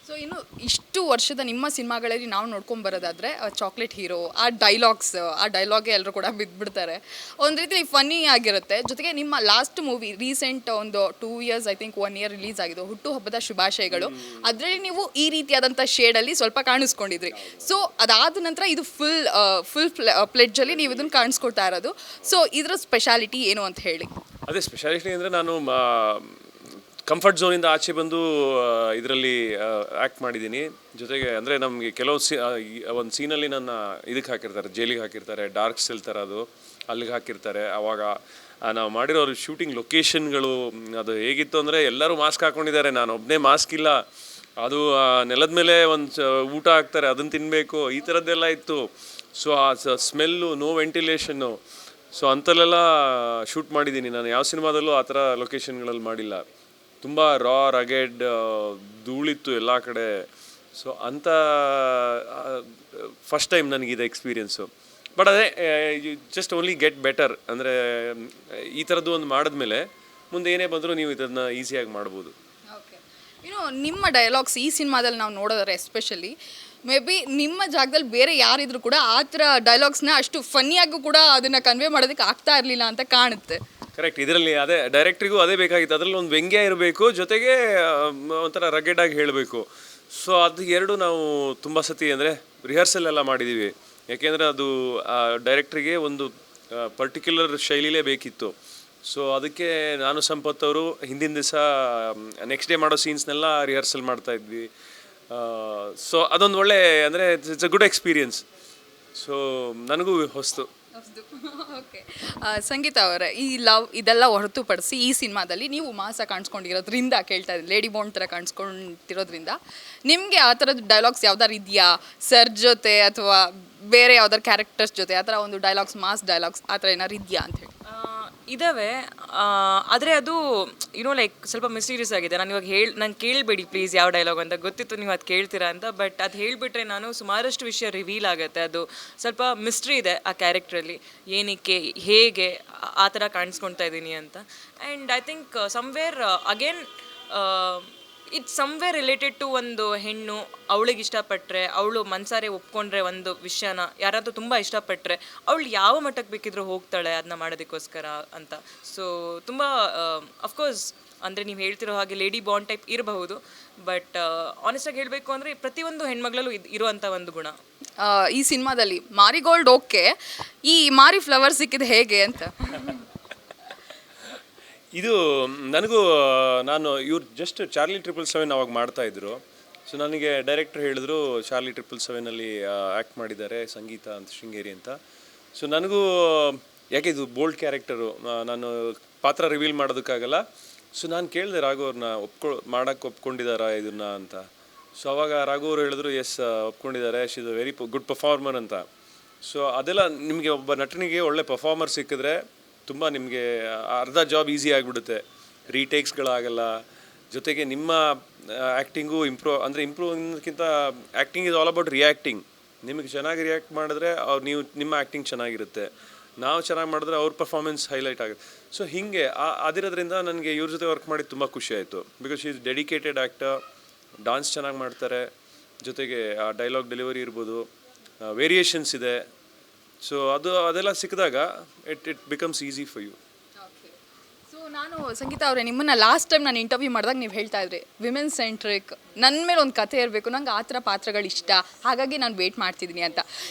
So ಇನ್ನು ಇಷ್ಟು ವರ್ಷದ ನಿಮ್ಮ ಸಿನಿಮಾಗಳಲ್ಲಿ ನಾವು ನೋಡ್ಕೊಂಬರೋದಾದರೆ ಚಾಕ್ಲೇಟ್ ಹೀರೋ ಆ ಡೈಲಾಗ್ಗೆ ಎಲ್ಲರೂ ಕೂಡ ಬಿದ್ದುಬಿಡ್ತಾರೆ. ಒಂದು ರೀತಿ ಫನ್ನಿ ಆಗಿರುತ್ತೆ. ಜೊತೆಗೆ ನಿಮ್ಮ ಲಾಸ್ಟ್ ಮೂವಿ ರೀಸೆಂಟ್ ಒಂದು 2 years I think 1 year release ಆಗಿದೆ, ಹುಟ್ಟುಹಬ್ಬದ ಶುಭಾಶಯಗಳು. ಅದರಲ್ಲಿ ನೀವು ಈ ರೀತಿಯಾದಂಥ ಶೇಡಲ್ಲಿ ಸ್ವಲ್ಪ ಕಾಣಿಸ್ಕೊಂಡಿದ್ರಿ. ಸೊ ಅದಾದ ನಂತರ ಇದು ಫುಲ್ ಪ್ಲೆಡ್ಜಲ್ಲಿ ನೀವು ಇದನ್ನು ಕಾಣಿಸ್ಕೊಳ್ತಾ ಇರೋದು. ಸೊ ಇದರ ಸ್ಪೆಷಾಲಿಟಿ ಏನು ಅಂತ ಹೇಳಿ. ಅದೇ ಸ್ಪೆಷಾಲಿಟಿ ಅಂದರೆ ನಾನು ಕಂಫರ್ಟ್ ಝೋನಿಂದ ಆಚೆ ಬಂದು ಇದರಲ್ಲಿ ಆ್ಯಕ್ಟ್ ಮಾಡಿದ್ದೀನಿ. ಜೊತೆಗೆ ಅಂದರೆ ನಮಗೆ ಕೆಲವು ಒಂದು ಸೀನಲ್ಲಿ ನನ್ನ ಇದಕ್ಕೆ ಹಾಕಿರ್ತಾರೆ, ಜೈಲಿಗೆ ಹಾಕಿರ್ತಾರೆ, ಡಾರ್ಕ್ ಸೆಲ್ ಥರ ಅದು ಅಲ್ಲಿಗೆ ಹಾಕಿರ್ತಾರೆ. ಆವಾಗ ನಾವು ಮಾಡಿರೋ ಶೂಟಿಂಗ್ ಲೊಕೇಶನ್ಗಳು ಅದು ಹೇಗಿತ್ತು ಅಂದರೆ ಎಲ್ಲರೂ ಮಾಸ್ಕ್ ಹಾಕ್ಕೊಂಡಿದ್ದಾರೆ, ನಾನು ಒಬ್ಬನೇ ಮಾಸ್ಕ್ ಇಲ್ಲ. ಅದು ನೆಲದ ಮೇಲೆ ಒಂದು ಊಟ ಹಾಕ್ತಾರೆ, ಅದನ್ನು ತಿನ್ನಬೇಕು, ಈ ಥರದ್ದೆಲ್ಲ ಇತ್ತು. ಸೊ ಆ ಸ್ಮೆಲ್ಲು, ನೋ ವೆಂಟಿಲೇಷನ್ನು, ಸೊ ಅಂಥಲ್ಲೆಲ್ಲ ಶೂಟ್ ಮಾಡಿದ್ದೀನಿ. ನಾನು ಯಾವ ಸಿನಿಮಾದಲ್ಲೂ ಆ ಥರ ಲೊಕೇಶನ್ಗಳಲ್ಲಿ ಮಾಡಿಲ್ಲ. ತುಂಬ ರಾ ರಗೆಡ್ ಧೂಳಿತ್ತು ಎಲ್ಲ ಕಡೆ. ಸೊ ಅಂಥ ಫಸ್ಟ್ ಟೈಮ್ ನನಗಿದೆ ಎಕ್ಸ್ಪೀರಿಯೆನ್ಸು. ಬಟ್ ಅದೇ ಜಸ್ಟ್ ಓನ್ಲಿ ಗೆಟ್ ಬೆಟರ್. ಅಂದರೆ ಈ ಥರದ್ದು ಒಂದು ಮಾಡಿದ್ಮೇಲೆ ಮುಂದೆ ಏನೇ ಬಂದರೂ ನೀವು ಇದನ್ನು ಈಸಿಯಾಗಿ ಮಾಡ್ಬೋದು. ಓಕೆ, ನಿಮ್ಮ ಡೈಲಾಗ್ಸ್ ಈ ಸಿನಿಮಾದಲ್ಲಿ ನಾವು ನೋಡೋದಾರೆ ಎಸ್ಪೆಷಲಿ ಮೇ ಬಿ ನಿಮ್ಮ ಜಾಗದಲ್ಲಿ ಬೇರೆ ಯಾರಿದ್ರು ಕೂಡ ಆ ಥರ ಡೈಲಾಗ್ಸ್ನ ಅಷ್ಟು ಫನ್ನಿಯಾಗೂ ಕೂಡ ಅದನ್ನು ಕನ್ವೆ ಮಾಡೋದಕ್ಕೆ ಆಗ್ತಾ ಇರಲಿಲ್ಲ ಅಂತ ಕಾಣುತ್ತೆ. ಕರೆಕ್ಟ್, ಇದರಲ್ಲಿ ಅದೇ ಡೈರೆಕ್ಟ್ರಿಗೂ ಅದೇ ಬೇಕಾಗಿತ್ತು. ಅದರಲ್ಲಿ ಒಂದು ವ್ಯಂಗ್ಯ ಇರಬೇಕು, ಜೊತೆಗೆ ಒಂಥರ ರಗೆಡಾಗಿ ಹೇಳಬೇಕು. ಸೊ ಅದು ಎರಡು ನಾವು ತುಂಬ ಸತಿ ಅಂದರೆ ರಿಹರ್ಸಲ್ ಎಲ್ಲ ಮಾಡಿದ್ದೀವಿ. ಯಾಕೆಂದರೆ ಅದು ಡೈರೆಕ್ಟ್ರಿಗೆ ಒಂದು ಪರ್ಟಿಕ್ಯುಲರ್ ಶೈಲಿಲೇ ಬೇಕಿತ್ತು. ಸೊ ಅದಕ್ಕೆ ನಾನು ಸಂಪತ್ತವರು ಹಿಂದಿನ ದಿವಸ ನೆಕ್ಸ್ಟ್ ಡೇ ಮಾಡೋ ಸೀನ್ಸ್ನೆಲ್ಲ ರಿಹರ್ಸಲ್ ಮಾಡ್ತಾಯಿದ್ವಿ. ಸೊ ಅದೊಂದು ಒಳ್ಳೆ ಅಂದರೆ it's a good experience. So ನನಗೂ ಹೊಸ್ತು. ಓಕೆ, ಸಂಗೀತ ಅವರೇ, ಈ ಇದೆಲ್ಲ ಹೊರತುಪಡಿಸಿ ಈ ಸಿನಿಮಾದಲ್ಲಿ ನೀವು ಮಾಸ ಕಾಣಿಸ್ಕೊಂಡಿರೋದ್ರಿಂದ ಕೇಳ್ತಾ ಇದ್ದೀನಿ, ಲೇಡಿ ಬಾಂಡ್ ಥರ ಕಾಣಿಸ್ಕೊಂಡಿರೋದ್ರಿಂದ ನಿಮಗೆ ಆ ಥರದ ಡೈಲಾಗ್ಸ್ ಯಾವ್ದಾರು ಇದೆಯಾ ಸರ್ ಜೊತೆ ಅಥವಾ ಬೇರೆ ಯಾವ್ದಾರು ಕ್ಯಾರೆಕ್ಟರ್ಸ್ ಜೊತೆ? ಆ ಥರ ಒಂದು ಡೈಲಾಗ್ಸ್, ಮಾಸ್ ಡೈಲಾಗ್ಸ್ ಆ ಥರ ಏನಾರು ಇದೆಯಾ ಅಂತ ಹೇಳಿ? ಇದ್ದಾವೆ, ಆದರೆ ಅದು ಲೈಕ್ ಸ್ವಲ್ಪ ಮಿಸ್ಟೀರಿಯಸ್ ಆಗಿದೆ. ನಾನು ಇವಾಗ ನಂಗೆ ಕೇಳಬೇಡಿ ಪ್ಲೀಸ್ ಯಾವ ಡೈಲಾಗ್ ಅಂತ, ಗೊತ್ತಿತ್ತು ನೀವು ಅದು ಕೇಳ್ತೀರಾ ಅಂತ. ಬಟ್ ಅದು ಹೇಳಿಬಿಟ್ರೆ ನಾನು ಸುಮಾರಷ್ಟು ವಿಷಯ ರಿವೀಲ್ ಆಗುತ್ತೆ. ಅದು ಸ್ವಲ್ಪ ಮಿಸ್ಟ್ರಿ ಇದೆ ಆ ಕ್ಯಾರೆಕ್ಟ್ರಲ್ಲಿ, ಏನಕ್ಕೆ ಹೇಗೆ ಆ ಥರ ಕಾಣಿಸ್ಕೊಳ್ತಾ ಇದ್ದೀನಿ ಅಂತ. And I think somewhere again it's somewhere related to ಒಂದು ಹೆಣ್ಣು ಅವಳಿಗೆ ಇಷ್ಟಪಟ್ಟರೆ, ಅವಳು ಮನ್ಸಾರೆ ಒಪ್ಕೊಂಡ್ರೆ ಒಂದು ವಿಷಯನ ಯಾರಾದರೂ ತುಂಬ ಇಷ್ಟಪಟ್ಟರೆ ಅವಳು ಯಾವ ಮಟ್ಟಕ್ಕೆ ಬೇಕಿದ್ರೂ ಹೋಗ್ತಾಳೆ ಅದನ್ನ ಮಾಡೋದಕ್ಕೋಸ್ಕರ ಅಂತ. ಸೊ ತುಂಬ ಅಫ್ಕೋರ್ಸ್ ಅಂದರೆ ನೀವು ಹೇಳ್ತಿರೋ ಹಾಗೆ ಲೇಡಿ ಬಾಂಡ್ ಟೈಪ್ ಇರಬಹುದು. ಬಟ್ ಆನೆಸ್ಟಾಗಿ ಹೇಳಬೇಕು ಅಂದರೆ ಪ್ರತಿಯೊಂದು ಹೆಣ್ಮಗಳಲ್ಲೂ ಇರುವಂಥ ಒಂದು ಗುಣ. ಈ ಸಿನಿಮಾದಲ್ಲಿ ಮಾರಿಗೋಲ್ಡ್ ಓಕೆ, ಈ ಮಾರಿ ಫ್ಲವರ್ ಸಿಕ್ಕಿದ್ದು ಹೇಗೆ ಅಂತ? ಇದು ನನಗೂ ನಾನು ಇವ್ರು ಜಸ್ಟ್ ಚಾರ್ಲಿ 777 ಅವಾಗ ಮಾಡ್ತಾಯಿದ್ರು. ಸೊ ನನಗೆ ಡೈರೆಕ್ಟ್ರ್ ಹೇಳಿದ್ರು ಚಾರ್ಲಿ 777 ಆ್ಯಕ್ಟ್ ಮಾಡಿದ್ದಾರೆ ಸಂಗೀತ ಅಂತ, ಶೃಂಗೇರಿ ಅಂತ. ಸೊ ನನಗೂ ಯಾಕೆ ಇದು ಬೋಲ್ಡ್ ಕ್ಯಾರೆಕ್ಟರು, ನಾನು ಪಾತ್ರ ರಿವೀಲ್ ಮಾಡೋದಕ್ಕಾಗಲ್ಲ. ಸೊ ನಾನು ಕೇಳಿದೆ ರಾಘು ಅವ್ರನ್ನ ಮಾಡೋಕ್ಕೆ ಒಪ್ಕೊಂಡಿದ್ದಾರಾ ಇದನ್ನು ಅಂತ. ಸೊ ಅವಾಗ ರಾಘು ಅವರು ಹೇಳಿದ್ರು S ಒಪ್ಕೊಂಡಿದ್ದಾರೆ, she is a very good performer ಅಂತ. ಸೊ ಅದೆಲ್ಲ ನಿಮಗೆ ಒಬ್ಬ ನಟನಿಗೆ ಒಳ್ಳೆ ಪರ್ಫಾರ್ಮರ್ ಸಿಕ್ಕಿದ್ರೆ ತುಂಬ ನಿಮಗೆ ಅರ್ಧ ಜಾಬ್ ಈಸಿ ಆಗಿಬಿಡುತ್ತೆ, ರೀಟೇಕ್ಸ್ಗಳಾಗಲ್ಲ. ಜೊತೆಗೆ ನಿಮ್ಮ ಆ್ಯಕ್ಟಿಂಗು ಇಂಪ್ರೂವ್ ಅನ್ನೋದಕ್ಕಿಂತ acting is all about reacting. ನಿಮಗೆ ಚೆನ್ನಾಗಿ ರಿಯಾಕ್ಟ್ ಮಾಡಿದ್ರೆ ನಿಮ್ಮ ಆ್ಯಕ್ಟಿಂಗ್ ಚೆನ್ನಾಗಿರುತ್ತೆ, ನಾವು ಚೆನ್ನಾಗಿ ಮಾಡಿದ್ರೆ ಅವ್ರ ಪರ್ಫಾರ್ಮೆನ್ಸ್ ಹೈಲೈಟ್ ಆಗುತ್ತೆ. ಸೊ ಹೀಗೆ ಅದಿರೋದ್ರಿಂದ ನನಗೆ ಇವ್ರ ಜೊತೆ ವರ್ಕ್ ಮಾಡಿ ತುಂಬ ಖುಷಿ ಆಯಿತು. Because she is dedicated actor, dance ಚೆನ್ನಾಗಿ ಮಾಡ್ತಾರೆ, ಜೊತೆಗೆ ಆ ಡೈಲಾಗ್ ಡೆಲಿವರಿ ಇರ್ಬೋದು, ವೇರಿಯೇಷನ್ಸ್ ಇದೆ. ಸೊ ಅದೆಲ್ಲ ಸಿಕ್ಕಿದಾಗ it becomes easy for you. So ನಾನು ಸಂಗೀತ ಅವರೇ, ನಿಮ್ಮನ್ನು ಲಾಸ್ಟ್ ಟೈಮ್ ನಾನು ಇಂಟರ್ವ್ಯೂ ಮಾಡಿದಾಗ ನೀವು ಹೇಳ್ತಾ ಇದ್ರಿ ವಿಮೆನ್ ಸೆಂಟ್ರಿಕ್, ನನ್ನ ಮೇಲೆ ಒಂದು ಕತೆ ಇರಬೇಕು, ನಂಗೆ ಆ ಥರ ಪಾತ್ರಗಳು ಇಷ್ಟ, ಹಾಗಾಗಿ ನಾನು ವೇಟ್ ಮಾಡ್ತಿದ್ದೀನಿ ಅಂತ.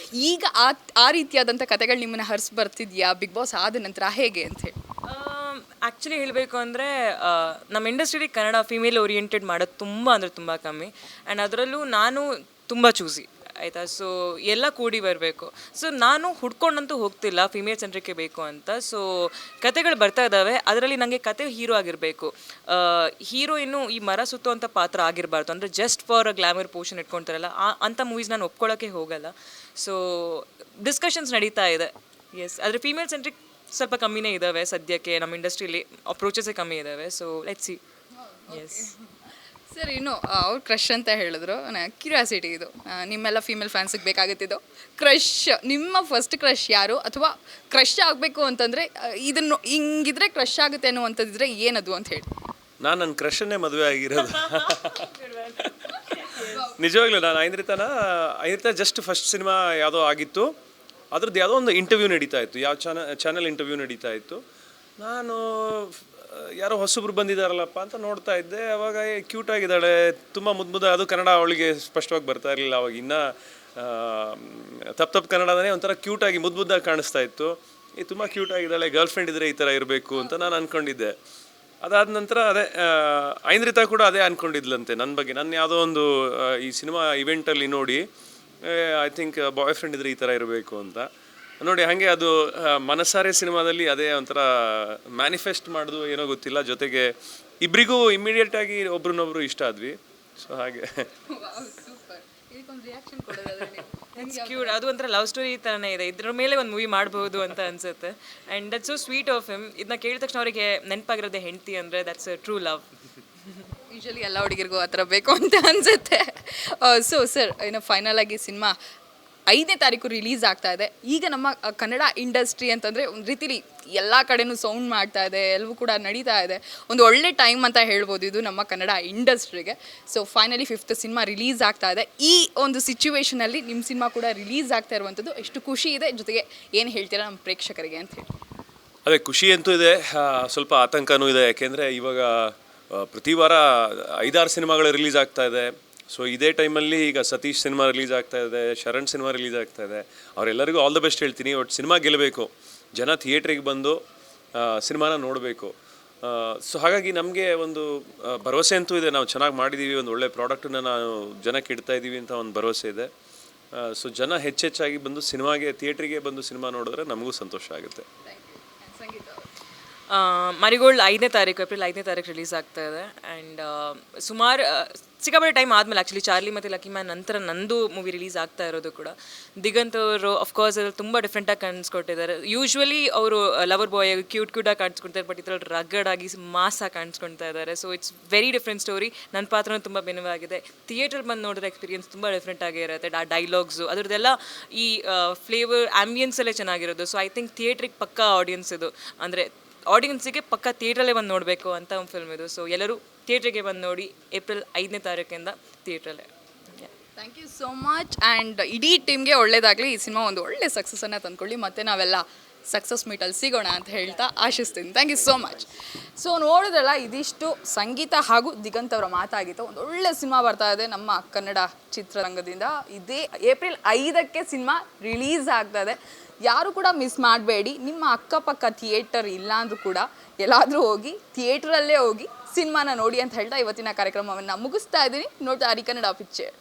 ಈಗ ಆ ರೀತಿಯಾದಂಥ ಕತೆಗಳು ನಿಮ್ಮನ್ನು ಹರಿಸಿ ಬರ್ತಿದ್ಯಾ ಬಿಗ್ ಬಾಸ್ ಆದ ನಂತರ, ಹೇಗೆ ಅಂತ ಹೇಳಿ? ಆ್ಯಕ್ಚುಲಿ ಹೇಳಬೇಕು ಅಂದರೆ ನಮ್ಮ ಇಂಡಸ್ಟ್ರಿಲಿ ಕನ್ನಡ ಫಿಮೇಲ್ ಓರಿಯೆಂಟೆಡ್ ಮಾಡೋದು ತುಂಬ ಅಂದರೆ ತುಂಬ ಕಮ್ಮಿ. ಆ್ಯಂಡ್ ಅದರಲ್ಲೂ ನಾನು ತುಂಬ ಚೂಸಿ ಆಯಿತಾ. ಸೊ ಎಲ್ಲ ಕೂಡಿ ಬರಬೇಕು. ಸೊ ನಾನು ಹುಡ್ಕೊಂಡಂತೂ ಹೋಗ್ತಿಲ್ಲ ಫಿಮೇಲ್ ಸೆಂಟ್ರಿಕ್ಕೆ ಬೇಕು ಅಂತ. ಸೊ ಕತೆಗಳು ಬರ್ತಾ ಇದ್ದಾವೆ, ಅದರಲ್ಲಿ ನನಗೆ ಕತೆ ಹೀರೋ ಆಗಿರಬೇಕು. ಹೀರೋಯಿನ್ನು ಈ ಮರ ಸುತ್ತುವಂಥ ಪಾತ್ರ ಆಗಿರಬಾರ್ದು. ಅಂದರೆ just for a glamour portion ಇಟ್ಕೊಳ್ತಾರಲ್ಲ ಅಂಥ ಮೂವೀಸ್ ನಾನು ಒಪ್ಕೊಳ್ಳೋಕ್ಕೆ ಹೋಗಲ್ಲ. ಸೊ ಡಿಸ್ಕಷನ್ಸ್ ನಡೀತಾ ಇದೆ. ಎಸ್, ಆದರೆ ಫಿಮೇಲ್ ಸೆಂಟ್ರಿಕ್ ಸ್ವಲ್ಪ ಕಮ್ಮಿನೇ ಇದ್ದಾವೆ ಸದ್ಯಕ್ಕೆ, ನಮ್ಮ ಇಂಡಸ್ಟ್ರಿಲಿ ಅಪ್ರೋಚಸ್ಸೇ ಕಮ್ಮಿ ಇದ್ದಾವೆ. So let's see. Yes sir, ಇನ್ನು ಅವ್ರು ಕ್ರಶ್ ಅಂತ ಹೇಳಿದ್ರು, ಕ್ಯೂರಿಯಾಸಿಟಿ ಇದು, ನಿಮ್ಮೆಲ್ಲ ಫೀಮೇಲ್ ಫ್ಯಾನ್ಸಿಗೆ ಬೇಕಾಗುತ್ತಿದ್ದು ಕ್ರಶ್. ನಿಮ್ಮ ಫಸ್ಟ್ ಕ್ರಶ್ ಯಾರು? ಅಥವಾ ಕ್ರಶ್ ಆಗಬೇಕು ಅಂತಂದರೆ ಇದನ್ನು ಹಿಂಗಿದ್ರೆ ಕ್ರಶ್ ಆಗುತ್ತೆ ಅನ್ನುವಂಥದ್ದಿದ್ರೆ ಏನದು ಅಂತ ಹೇಳಿ? ನಾನು ನನ್ನ ಕ್ರಶನ್ನೇ ಮದುವೆ ಆಗಿರೋದು. ನಿಜವಾಗ್ಲೂ ನಾನು ಐಂದ್ರಿತಾ ಜಸ್ಟ್ ಫಸ್ಟ್ ಸಿನಿಮಾ ಯಾವುದೋ ಆಗಿತ್ತು, ಅದ್ರದ್ದು ಯಾವುದೋ ಒಂದು ಇಂಟರ್ವ್ಯೂ ನಡೀತಾ ಇತ್ತು, ಯಾವ ಚಾನಲ್ ಇಂಟರ್ವ್ಯೂ ನಡೀತಾ ಇತ್ತು. ನಾನು ಯಾರೋ ಹೊಸಬ್ರು ಬಂದಿದ್ದಾರಲ್ಲಪ್ಪ ಅಂತ ನೋಡ್ತಾ ಇದ್ದೆ. ಅವಾಗ ಕ್ಯೂಟ್ ಆಗಿದ್ದಾಳೆ, ತುಂಬ ಮುದ್ದು, ಅದು ಕನ್ನಡ ಅವಳಿಗೆ ಸ್ಪಷ್ಟವಾಗಿ ಬರ್ತಾ ಇರಲಿಲ್ಲ ಅವಾಗ, ಇನ್ನೂ ತಪ್ಪು ಕನ್ನಡನೇ ಒಂಥರ ಕ್ಯೂಟಾಗಿ ಮುದ್ದಾಗಿ ಕಾಣಿಸ್ತಾ ಇತ್ತು. ತುಂಬ ಕ್ಯೂಟ್ ಆಗಿದ್ದಾಳೆ, ಗರ್ಲ್ ಫ್ರೆಂಡ್ ಇದ್ದರೆ ಈ ಥರ ಇರಬೇಕು ಅಂತ ನಾನು ಅಂದ್ಕೊಂಡಿದ್ದೆ. ಅದಾದ ನಂತರ ಐಂದ್ರಿತಾ ಕೂಡ ಅದೇ ಅಂದ್ಕೊಂಡಿದ್ಲಂತೆ ನನ್ನ ಬಗ್ಗೆ. ನನ್ನ ಯಾವುದೋ ಒಂದು ಈ ಸಿನಿಮಾ ಇವೆಂಟಲ್ಲಿ ನೋಡಿ ಐ ಥಿಂಕ್ ಬಾಯ್ ಫ್ರೆಂಡ್ ಇದ್ರೆ ಈ ಥರ ಇರಬೇಕು ಅಂತ ನೋಡಿ. ಹಾಗೆ ಅದು ಮನಸಾರೆ ಸಿನಿಮಾದಲ್ಲಿ ಅದೇ ಒಂಥರ ಮ್ಯಾನಿಫೆಸ್ಟ್ ಮಾಡೋದು ಏನೋ ಗೊತ್ತಿಲ್ಲ. ಜೊತೆಗೆ ಇಬ್ಬರಿಗೂ ಇಮ್ಮಿಡಿಯೇಟಾಗಿ ಒಬ್ರನ್ನೊಬ್ರು ಇಷ್ಟ ಆದ್ವಿ. ಸೊ ಹಾಗೆ ಕ್ಯೂಟ್. ಅದು ಒಂಥರ ಲವ್ ಸ್ಟೋರಿ ಥರನೇ ಇದೆ. ಇದ್ರ ಮೇಲೆ ಒಂದು ಮೂವಿ ಮಾಡಬಹುದು ಅಂತ ಅನ್ಸುತ್ತೆ. And that's so sweet of him. ಇದನ್ನ ಕೇಳಿದ ತಕ್ಷಣ ಅವರಿಗೆ ನೆನಪಾಗಿರೋದೇ ಹೆಂಡತಿ ಅಂದರೆ ದಟ್ಸ್ ಟ್ರೂ ಲವ್. ಯೂಶಲಿ ಎಲ್ಲ ಹುಡುಗಿರಿಗೂ ಆ ಥರ ಬೇಕು ಅಂತ ಅನಿಸುತ್ತೆ. ಸೊ ಸರ್, ಇನ್ನು ಫೈನಲ್ ಆಗಿ ಸಿನಿಮಾ 5ನೇ ತಾರೀಕು ರಿಲೀಸ್ ಆಗ್ತಾ ಇದೆ. ಈಗ ನಮ್ಮ ಕನ್ನಡ ಇಂಡಸ್ಟ್ರಿ ಅಂತಂದರೆ ಒಂದು ರೀತಿಲಿ ಎಲ್ಲ ಕಡೆನೂ ಸೌಂಡ್ ಮಾಡ್ತಾ ಇದೆ, ಎಲ್ಲವೂ ಕೂಡ ನಡೀತಾ ಇದೆ. ಒಂದು ಒಳ್ಳೆ ಟೈಮ್ ಅಂತ ಹೇಳ್ಬೋದು ಇದು ನಮ್ಮ ಕನ್ನಡ ಇಂಡಸ್ಟ್ರಿಗೆ. So finally 5th cinema release ಆಗ್ತಾ ಇದೆ. ಈ ಒಂದು ಸಿಚುವೇಷನಲ್ಲಿ ನಿಮ್ಮ ಸಿನಿಮಾ ಕೂಡ ರಿಲೀಸ್ ಆಗ್ತಾ ಇರುವಂಥದ್ದು ಎಷ್ಟು ಖುಷಿ ಇದೆ, ಜೊತೆಗೆ ಏನು ಹೇಳ್ತೀರಾ ನಮ್ಮ ಪ್ರೇಕ್ಷಕರಿಗೆ ಅಂತ ಹೇಳಿ? ಅದೇ ಖುಷಿ ಅಂತೂ ಇದೆ, ಸ್ವಲ್ಪ ಆತಂಕನೂ ಇದೆ. ಯಾಕೆಂದರೆ ಇವಾಗ ಪ್ರತಿ ವಾರ 5-6 ಸಿನಿಮಾಗಳು ರಿಲೀಸ್ ಆಗ್ತಾ ಇದೆ. ಸೊ ಇದೇ ಟೈಮಲ್ಲಿ ಈಗ ಸತೀಶ್ ಸಿನಿಮಾ ರಿಲೀಸ್ ಆಗ್ತಾ ಇದೆ, ಶರಣ್ ಸಿನಿಮಾ ರಿಲೀಸ್ ಆಗ್ತಾ ಇದೆ. ಅವರೆಲ್ಲರಿಗೂ ಆಲ್ ದ ಬೆಸ್ಟ್ ಹೇಳ್ತೀನಿ. ಒಟ್ಟು ಸಿನಿಮಾ ಗೆಲ್ಲಬೇಕು, ಜನ ಥಿಯೇಟ್ರಿಗೆ ಬಂದು ಸಿನಿಮಾನ ನೋಡಬೇಕು. ಸೊ ಹಾಗಾಗಿ ನಮಗೆ ಒಂದು ಭರವಸೆ ಅಂತೂ ಇದೆ, ನಾವು ಚೆನ್ನಾಗಿ ಮಾಡಿದ್ದೀವಿ, ಒಂದು ಒಳ್ಳೆ ಪ್ರಾಡಕ್ಟನ್ನ ನಾವು ಜನಕ್ಕೆ ಇಡ್ತಾ ಇದ್ದೀವಿ ಅಂತ ಒಂದು ಭರವಸೆ ಇದೆ. ಸೊ ಜನ ಹೆಚ್ಚೆಚ್ಚಾಗಿ ಬಂದು ಥಿಯೇಟ್ರಿಗೆ ಬಂದು ಸಿನಿಮಾ ನೋಡಿದ್ರೆ ನಮಗೂ ಸಂತೋಷ ಆಗುತ್ತೆ. ಮರಿಗೋಲ್ಡ್ 5ನೇ ತಾರೀಕು, ಏಪ್ರಿಲ್ 5ನೇ ತಾರೀಕು ರಿಲೀಸ್ ಆಗ್ತಾ ಇದೆ. ಆ್ಯಂಡ್ ಸುಮಾರು ಸಿಕ್ಕಾಪಟ್ಟೆ ಟೈಮ್ ಆದಮೇಲೆ ಆ್ಯಕ್ಚುಲಿ ಚಾರ್ಲಿ ಮತ್ತು ಲಕ್ಕಿ ಮ್ಯಾನ್ ನಂತರ ನಂದು ಮೂವಿ ರಿಲೀಸ್ ಆಗ್ತಾ ಇರೋದು ಕೂಡ. ದಿಗಂತ್ ಅವರು ಅಫ್ಕೋರ್ಸ್ ಅದ್ರಲ್ಲಿ ತುಂಬ ಡಿಫ್ರೆಂಟಾಗಿ ಕಾಣಿಸ್ಕೊಟ್ಟಿದ್ದಾರೆ. ಯೂಶ್ವಲಿ ಅವರು ಲವರ್ ಬಾಯ್ ಕ್ಯೂಟಾಗಿ ಕಾಣಿಸ್ಕೊಳ್ತಾರೆ, ಬಟ್ ಇದರಲ್ಲಿ ರಗ್ಗಡ್ ಆಗಿ ಮಾಸಾಗಿ ಕಾಣಿಸ್ಕೊಳ್ತಾ ಇದ್ದಾರೆ. So it's very different story. ನನ್ನ ಪಾತ್ರನೂ ತುಂಬ ಭಿನ್ನವಾಗಿದೆ. ಥಿಯೇಟ್ರಲ್ಲಿ ಬಂದು ನೋಡಿದ್ರೆ ಎಕ್ಸ್ಪೀರಿಯನ್ಸ್ ತುಂಬ ಡಿಫ್ರೆಂಟ್ ಆಗೇ ಇರುತ್ತೆ. ಆ ಡೈಲಾಗ್ಸು ಅದರದ್ದೆಲ್ಲ ಈ ಫ್ಲೇವರ್ ಆ್ಯಂಬಿಯನ್ಸಲ್ಲೇ ಚೆನ್ನಾಗಿರೋದು. ಸೊ ಐ ಥಿಂಕ್ ಥಿಯೇಟ್ರಿಗೆ ಪಕ್ಕಾ ಆಡಿಯನ್ಸ್ ಇದು, ಅಂದರೆ ಆಡಿಯನ್ಸಿಗೆ ಪಕ್ಕ ಥಿಯೇಟ್ರಲ್ಲೇ ಬಂದು ನೋಡಬೇಕು ಅಂತ ಒಂದು ಫಿಲ್ಮ್ ಇದು. ಸೊ ಎಲ್ಲರೂ ಥಿಯೇಟ್ರಿಗೆ ಬಂದು ನೋಡಿ, ಏಪ್ರಿಲ್ 5ನೇ ತಾರೀಕಿಂದ ಥಿಯೇಟ್ರಲ್ಲೇ. Thank you so much. And ಇಡೀ ಟೀಮ್ಗೆ ಒಳ್ಳೇದಾಗಲಿ, ಈ ಸಿನಿಮಾ ಒಂದು ಒಳ್ಳೆ ಸಕ್ಸಸ್ಸನ್ನು ತಂದ್ಕೊಳ್ಳಿ, ಮತ್ತು ನಾವೆಲ್ಲ ಸಕ್ಸಸ್ ಮೀಟಲ್ಲಿ ಸಿಗೋಣ ಅಂತ ಹೇಳ್ತಾ ಆಶಿಸ್ತೀನಿ. Thank you so much. So ನೋಡಿದ್ರಲ್ಲ, ಇದಿಷ್ಟು ಸಂಗೀತ ಹಾಗೂ ದಿಗಂತ್ ಅವರ ಮಾತಾಗಿತ್ತು. ಒಂದು ಒಳ್ಳೆ ಸಿನಿಮಾ ಬರ್ತಾ ಇದೆ ನಮ್ಮ ಕನ್ನಡ ಚಿತ್ರರಂಗದಿಂದ. ಇದೇ ಏಪ್ರಿಲ್ 5ಕ್ಕೆ ಸಿನಿಮಾ ರಿಲೀಸ್ ಆಗ್ತಾ ಇದೆ. ಯಾರು ಕೂಡ ಮಿಸ್ ಮಾಡಬೇಡಿ. ನಿಮ್ಮ ಅಕ್ಕಪಕ್ಕ ಥಿಯೇಟರ್ ಇಲ್ಲ ಅಂದರೂ ಕೂಡ ಎಲ್ಲಾದರೂ ಹೋಗಿ ಥಿಯೇಟ್ರಲ್ಲೇ ಹೋಗಿ ಸಿನಿಮಾನ ನೋಡಿ ಅಂತ ಹೇಳ್ತಾ ಇವತ್ತಿನ ಕಾರ್ಯಕ್ರಮವನ್ನು ಮುಗಿಸ್ತಾ ಇದ್ದೀನಿ. ನೋಡ್ತಾ ಇರಿ ಕನ್ನಡ ಪಿಕ್ಚರ್.